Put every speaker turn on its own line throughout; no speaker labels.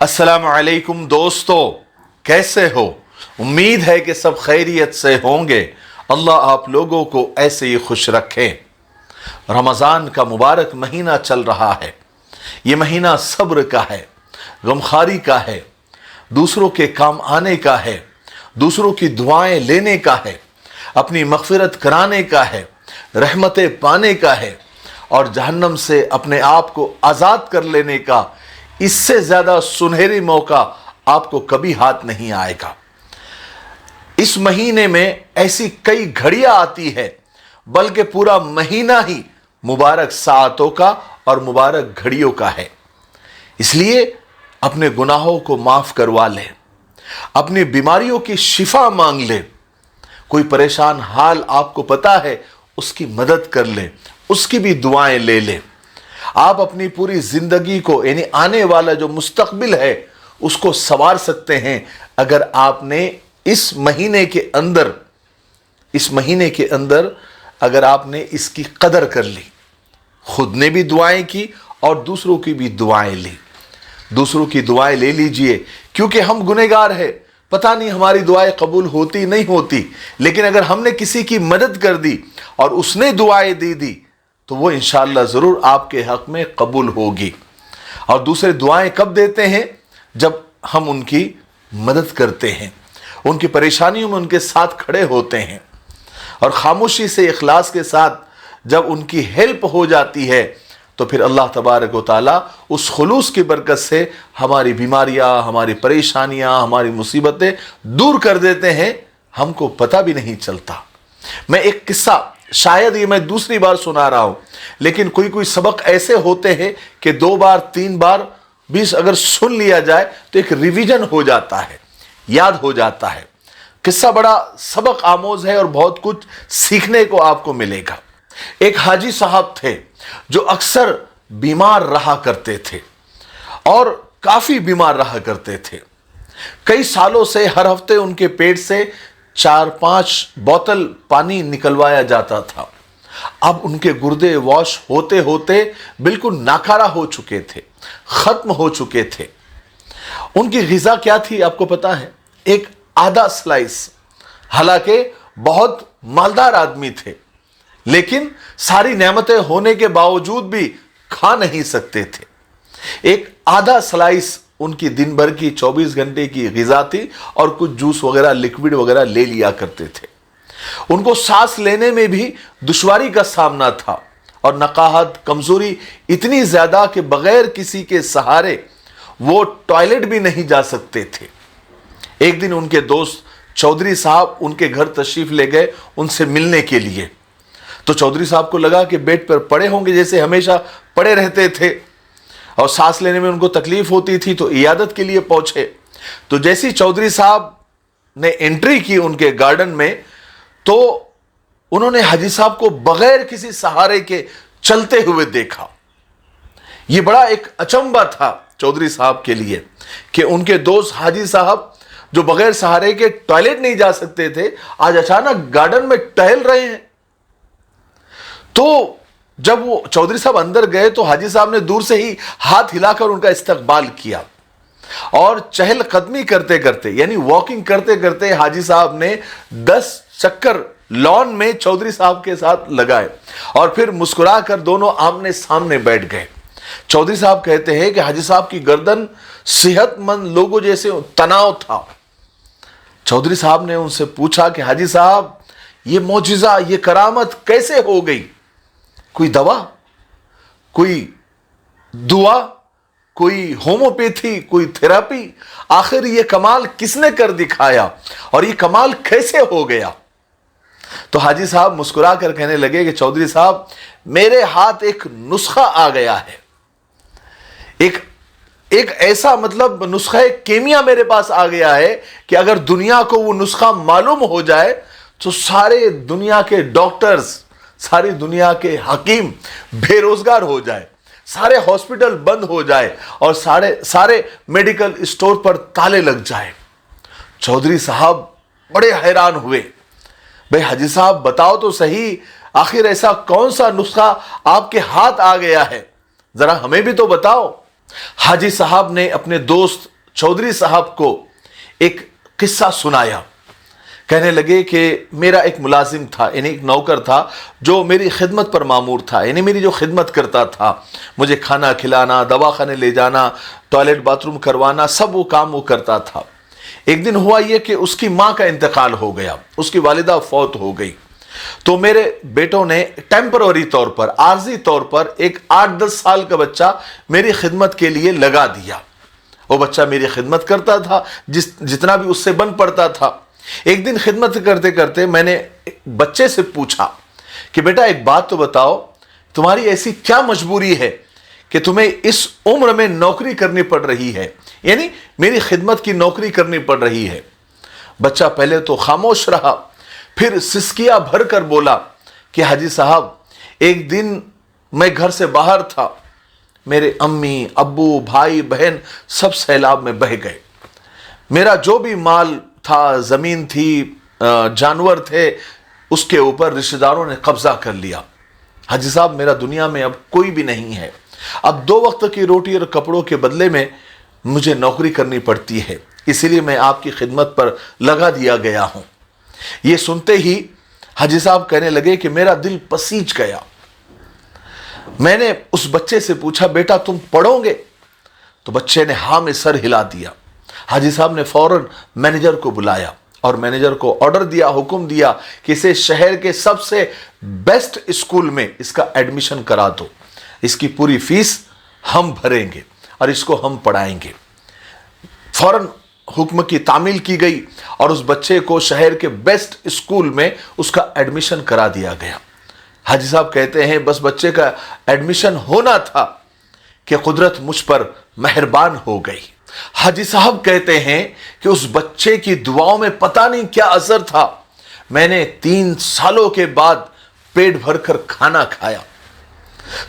अस्सलाम वालेकुम दोस्तों, कैसे हो? उम्मीद है कि सब खैरियत से होंगे। अल्लाह आप लोगों को ऐसे ही खुश रखे। रमज़ान का मुबारक महीना चल रहा है। ये महीना सब्र का है, गमखारी का है, दूसरों के काम आने का है, दूसरों की दुआएं लेने का है, अपनी मग़फ़िरत कराने का है, रहमतें पाने का है और जहन्नम से अपने आप को आज़ाद कर लेने का। इससे ज़्यादा सुनहरी मौका आपको कभी हाथ नहीं आएगा। इस महीने में ऐसी कई घड़ियां आती है, बल्कि पूरा महीना ही मुबारक साअतों का और मुबारक घड़ियों का है। इसलिए अपने गुनाहों को माफ़ करवा लें, अपनी बीमारियों की शिफा मांग लें। कोई परेशान हाल आपको पता है, उसकी मदद कर लें, उसकी भी दुआएं ले लें। आप अपनी पूरी जिंदगी को, यानी आने वाला जो मुस्तकबिल है, उसको संवार सकते हैं अगर आपने इस महीने के अंदर अगर आपने इसकी कदर कर ली। खुद ने भी दुआएं की और दूसरों की भी दुआएं ली। दूसरों की दुआएं ले लीजिए, क्योंकि हम गुनहगार हैं। पता नहीं हमारी दुआएं कबूल होती नहीं होती, लेकिन अगर हमने किसी की मदद कर दी और उसने दुआएं दी तो वो इंशाअल्लाह ज़रूर आपके हक़ में कबूल होगी। और दूसरे दुआएं कब देते हैं? जब हम उनकी मदद करते हैं, उनकी परेशानियों में उनके साथ खड़े होते हैं और ख़ामोशी से, इखलास के साथ जब उनकी हेल्प हो जाती है, तो फिर अल्लाह तबारक व तआला उस खुलूस की बरकत से हमारी बीमारियां, हमारी परेशानियां, हमारी मुसीबतें दूर कर देते हैं। हमको पता भी नहीं चलता। मैं एक किस्सा, शायद ये मैं दूसरी बार सुना रहा हूं, लेकिन कोई सबक ऐसे होते हैं कि 2 बार 3 बार भी अगर सुन लिया जाए तो एक रिवीजन हो जाता है, याद हो जाता है। किस्सा बड़ा सबक आमोज है और बहुत कुछ सीखने को आपको मिलेगा। एक हाजी साहब थे जो अक्सर बीमार रहा करते थे और काफी बीमार रहा करते थे। कई सालों से हर हफ्ते उनके पेट से 4-5 बोतल पानी निकलवाया जाता था। अब उनके गुर्दे वॉश होते होते बिल्कुल नाकारा हो चुके थे, खत्म हो चुके थे। उनकी ग़िज़ा क्या थी आपको पता है? एक आधा स्लाइस। हालांकि बहुत मालदार आदमी थे, लेकिन सारी नेमतें होने के बावजूद भी खा नहीं सकते थे। एक आधा स्लाइस उनकी दिन भर की 24 घंटे की ग़िज़ा थी और कुछ जूस वगैरह, लिक्विड वगैरह ले लिया करते थे। उनको सांस लेने में भी दुश्वारी का सामना था और नकाहत, कमजोरी इतनी ज्यादा कि बगैर किसी के सहारे वो टॉयलेट भी नहीं जा सकते थे। एक दिन उनके दोस्त चौधरी साहब उनके घर तशरीफ ले गए उनसे मिलने के लिए। तो चौधरी साहब को लगा कि बेड पर पड़े होंगे, जैसे हमेशा पड़े रहते थे, और सांस लेने में उनको तकलीफ होती थी, तो इयादत के लिए पहुंचे। तो जैसी चौधरी साहब ने एंट्री की उनके गार्डन में, तो उन्होंने हाजी साहब को बगैर किसी सहारे के चलते हुए देखा। यह बड़ा एक अचंबा था चौधरी साहब के लिए कि उनके दोस्त हाजी साहब जो बगैर सहारे के टॉयलेट नहीं जा सकते थे, आज अचानक गार्डन में टहल रहे हैं। तो जब वो चौधरी साहब अंदर गए तो हाजी साहब ने दूर से ही हाथ हिलाकर उनका इस्तकबाल किया और चहल कदमी करते करते, यानी वॉकिंग करते करते, हाजी साहब ने 10 चक्कर लॉन में चौधरी साहब के साथ लगाए और फिर मुस्कुराकर दोनों आमने सामने बैठ गए। चौधरी साहब कहते हैं कि हाजी साहब की गर्दन सेहतमंद लोगों जैसे तनाव था। चौधरी साहब ने उनसे पूछा कि हाजी साहब, ये मौजिजा, ये करामत कैसे हो गई? कोई दवा, कोई दुआ, कोई होम्योपैथी, कोई थेरेपी? आखिर ये कमाल किसने कर दिखाया और ये कमाल कैसे हो गया? तो हाजी साहब मुस्कुरा कर कहने लगे कि चौधरी साहब, मेरे हाथ एक नुस्खा आ गया है। एक ऐसा मतलब नुस्खा केमिया मेरे पास आ गया है कि अगर दुनिया को वो नुस्खा मालूम हो जाए तो सारे दुनिया के डॉक्टर्स, सारी दुनिया के हकीम बेरोजगार हो जाए, सारे हॉस्पिटल बंद हो जाए और सारे मेडिकल स्टोर पर ताले लग जाए। चौधरी साहब बड़े हैरान हुए। भाई हाजी साहब बताओ तो सही, आखिर ऐसा कौन सा नुस्खा आपके हाथ आ गया है, जरा हमें भी तो बताओ। हाजी साहब ने अपने दोस्त चौधरी साहब को एक किस्सा सुनाया। कहने लगे कि मेरा एक मुलाजिम था, यानी एक नौकर था जो मेरी खिदमत पर मामूर था, यानी मेरी जो खिदमत करता था, मुझे खाना खिलाना, दवाखाने ले जाना, टॉयलेट बाथरूम करवाना, सब वो काम वो करता था। एक दिन हुआ ये कि उसकी माँ का इंतकाल हो गया, उसकी वालिदा फौत हो गई। तो मेरे बेटों ने टेम्पररी तौर पर, आर्जी तौर पर एक 8-10 साल का बच्चा मेरी खिदमत के लिए लगा दिया। वो बच्चा मेरी खिदमत करता था, जितना भी उससे बन पड़ता था। एक दिन खिदमत करते करते मैंने बच्चे से पूछा कि बेटा एक बात तो बताओ, तुम्हारी ऐसी क्या मजबूरी है कि तुम्हें इस उम्र में नौकरी करनी पड़ रही है, यानी मेरी खिदमत की नौकरी करनी पड़ रही है। बच्चा पहले तो खामोश रहा, फिर सिसकिया भर कर बोला कि हाजी साहब, एक दिन मैं घर से बाहर था, मेरे अम्मी अब्बू भाई बहन सब सैलाब में बह गए। मेरा जो भी माल था, जमीन थी, जानवर थे, उसके ऊपर रिश्तेदारों ने कब्जा कर लिया। हाजी साहब, मेरा दुनिया में अब कोई भी नहीं है। अब 2 वक्त की रोटी और कपड़ों के बदले में मुझे नौकरी करनी पड़ती है, इसीलिए मैं आपकी खिदमत पर लगा दिया गया हूं। ये सुनते ही हाजी साहब कहने लगे कि मेरा दिल पसीज गया। मैंने उस बच्चे से पूछा, बेटा तुम पढ़ोगे? तो बच्चे ने हाँ में सर हिला दिया। हाजी साहब ने फौरन मैनेजर को बुलाया और मैनेजर को ऑर्डर दिया, हुक्म दिया कि इसे शहर के सबसे बेस्ट स्कूल में इसका एडमिशन करा दो, इसकी पूरी फीस हम भरेंगे और इसको हम पढ़ाएंगे। फौरन हुक्म की तामील की गई और उस बच्चे को शहर के बेस्ट स्कूल में उसका एडमिशन करा दिया गया। हाजी साहब कहते हैं बस बच्चे का एडमिशन होना था कि कुदरत मुझ पर मेहरबान हो गई। हाजी साहब कहते हैं कि उस बच्चे की दुआओं में पता नहीं क्या असर था, मैंने 3 सालों के बाद पेट भरकर खाना खाया।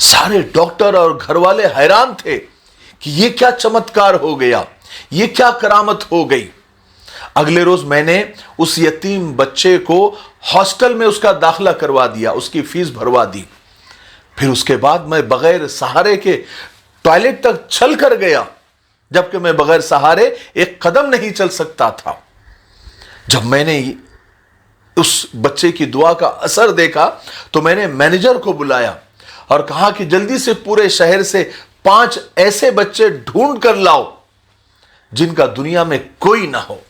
सारे डॉक्टर और घर वाले हैरान थे कि ये क्या चमत्कार हो गया, ये क्या करामत हो गई। अगले रोज मैंने उस यतीम बच्चे को हॉस्टल में उसका दाखिला करवा दिया, उसकी फीस भरवा दी। फिर उसके बाद मैं बगैर सहारे के टॉयलेट तक चल कर गया, जबकि मैं बगैर सहारे एक कदम नहीं चल सकता था। जब मैंने उस बच्चे की दुआ का असर देखा तो मैंने मैनेजर को बुलाया और कहा कि जल्दी से पूरे शहर से 5 ऐसे बच्चे ढूंढ कर लाओ जिनका दुनिया में कोई ना हो।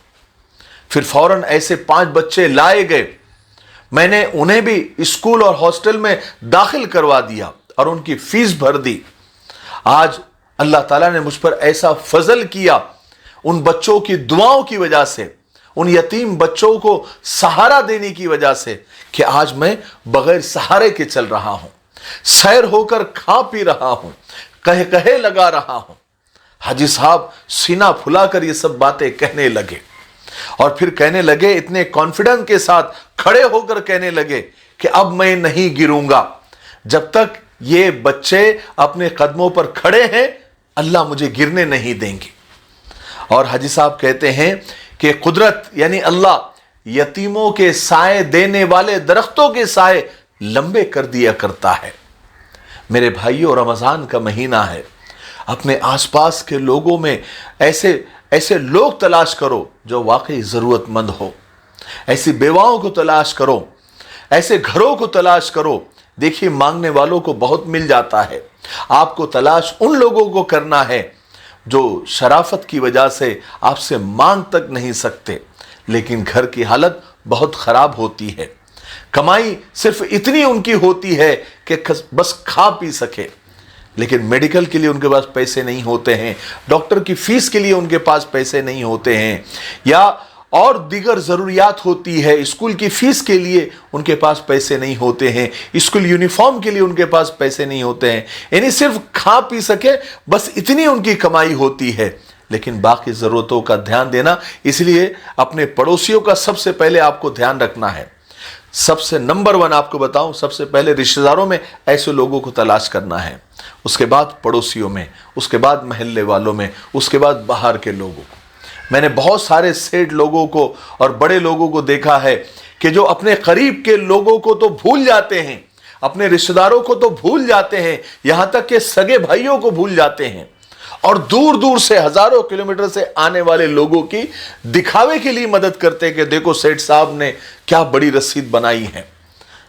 फिर फौरन ऐसे 5 बच्चे लाए गए। मैंने उन्हें भी स्कूल और हॉस्टल में दाखिल करवा दिया और उनकी फीस भर दी। आज अल्लाह ताला ने मुझ पर ऐसा फजल किया उन बच्चों की दुआओं की वजह से, उन यतीम बच्चों को सहारा देने की वजह से, कि आज मैं बगैर सहारे के चल रहा हूं, सैर होकर खा पी रहा हूं, कहे कहे लगा रहा हूं। हाजी साहब सीना फुलाकर ये सब बातें कहने लगे और फिर कहने लगे, इतने कॉन्फिडेंस के साथ खड़े होकर कहने लगे कि अब मैं नहीं गिरूंगा, जब तक ये बच्चे अपने कदमों पर खड़े हैं अल्लाह मुझे गिरने नहीं देंगे। और हाजी साहब कहते हैं कि कुदरत यानी अल्लाह यतीमों के साए देने वाले दरख्तों के साए लंबे कर दिया करता है। मेरे भाइयों, रमजान का महीना है, अपने आसपास के लोगों में ऐसे लोग तलाश करो जो वाकई जरूरतमंद हो, ऐसी बेवाओं को तलाश करो, ऐसे घरों को तलाश करो। देखिए मांगने वालों को बहुत मिल जाता है, आपको तलाश उन लोगों को करना है जो शराफत की वजह से आपसे मांग तक नहीं सकते, लेकिन घर की हालत बहुत खराब होती है, कमाई सिर्फ इतनी उनकी होती है कि बस खा पी सके, लेकिन मेडिकल के लिए उनके पास पैसे नहीं होते हैं, डॉक्टर की फीस के लिए उनके पास पैसे नहीं होते हैं, या और दीगर ज़रूरियात होती है, स्कूल की फीस के लिए उनके पास पैसे नहीं होते हैं, स्कूल यूनिफॉर्म के लिए उनके पास पैसे नहीं होते हैं, यानी सिर्फ खा पी सके बस इतनी उनकी कमाई होती है, लेकिन बाकी ज़रूरतों का ध्यान देना। इसलिए अपने पड़ोसियों का सबसे पहले आपको ध्यान रखना है। सबसे नंबर 1 आपको बताऊं, सबसे पहले रिश्तेदारों में ऐसे लोगों को तलाश करना है, उसके बाद पड़ोसियों में, उसके बाद महल्ले वालों में, उसके बाद बाहर के लोगों को। मैंने बहुत सारे सेठ लोगों को और बड़े लोगों को देखा है कि जो अपने करीब के लोगों को तो भूल जाते हैं, अपने रिश्तेदारों को तो भूल जाते हैं, यहां तक कि सगे भाइयों को भूल जाते हैं, اور دور دور سے ہزاروں کلومیٹر سے آنے والے لوگوں کی دکھاوے کے لیے مدد کرتے کہ دیکھو سیٹھ صاحب نے کیا بڑی رسید بنائی ہے،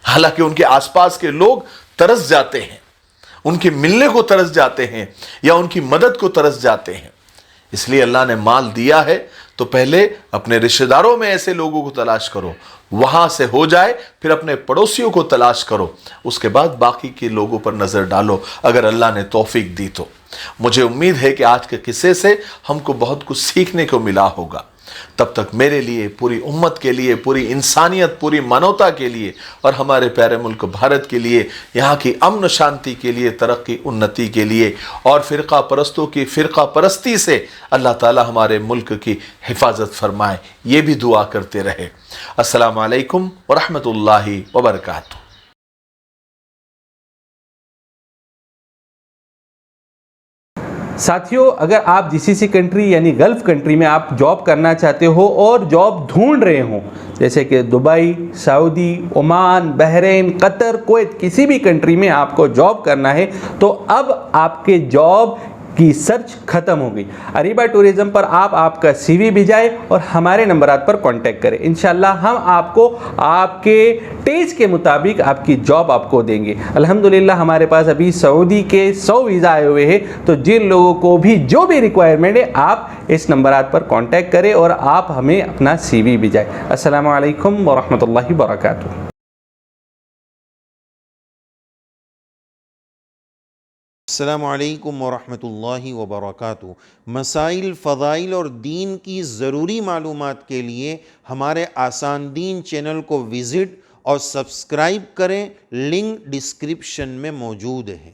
حالانکہ ان کے آس پاس کے لوگ ترس جاتے ہیں، ان کے ملنے کو ترس جاتے ہیں یا ان کی مدد کو ترس جاتے ہیں۔ اس لیے اللہ نے مال دیا ہے تو پہلے اپنے رشتہ داروں میں ایسے لوگوں کو تلاش کرو، وہاں سے ہو جائے پھر اپنے پڑوسیوں کو تلاش کرو، اس کے بعد باقی کے لوگوں پر نظر ڈالو اگر اللہ نے توفیق دی تو۔ مجھے امید ہے کہ آج کے قصے سے ہم کو بہت کچھ سیکھنے کو ملا ہوگا۔ تب تک میرے لیے، پوری امت کے لیے، پوری انسانیت، پوری مانوتا کے لیے اور ہمارے پیارے ملک بھارت کے لیے، یہاں کی امن و شانتی کے لیے، ترقی انتی کے لیے اور فرقہ پرستوں کی فرقہ پرستی سے اللہ تعالی ہمارے ملک کی حفاظت فرمائے، یہ بھی دعا کرتے رہے۔ السلام علیکم ورحمۃ اللہ وبرکاتہ۔
ساتھیوں، اگر آپ GCC کنٹری یعنی گلف کنٹری میں آپ جاب کرنا چاہتے ہو اور جاب ڈھونڈ رہے ہوں، جیسے کہ دبئی، سعودی، عمان، بحرین، قطر، کویت، کسی بھی کنٹری میں آپ کو جاب کرنا ہے تو اب آپ کے جاب کی سرچ ختم ہو گئی۔ اریبہ ٹورزم پر آپ کا CV بھیجائے اور ہمارے نمبرات پر کانٹیکٹ کریں، انشاءاللہ ہم آپ کو آپ کے ٹیسٹ کے مطابق آپ کی جاب آپ کو دیں گے۔ الحمدللہ ہمارے پاس ابھی سعودی کے 100 ویزا آئے ہوئے ہیں، تو جن لوگوں کو بھی جو بھی ریکوائرمنٹ ہے آپ اس نمبرات پر کانٹیکٹ کریں اور آپ ہمیں اپنا CV بھیجائیں۔ السلام علیکم ورحمۃ اللہ وبرکاتہ۔
السلام علیکم ورحمۃ اللہ وبرکاتہ۔ مسائل، فضائل اور دین کی ضروری معلومات کے لیے ہمارے آسان دین چینل کو وزٹ اور سبسکرائب کریں، لنک ڈسکرپشن میں موجود ہے۔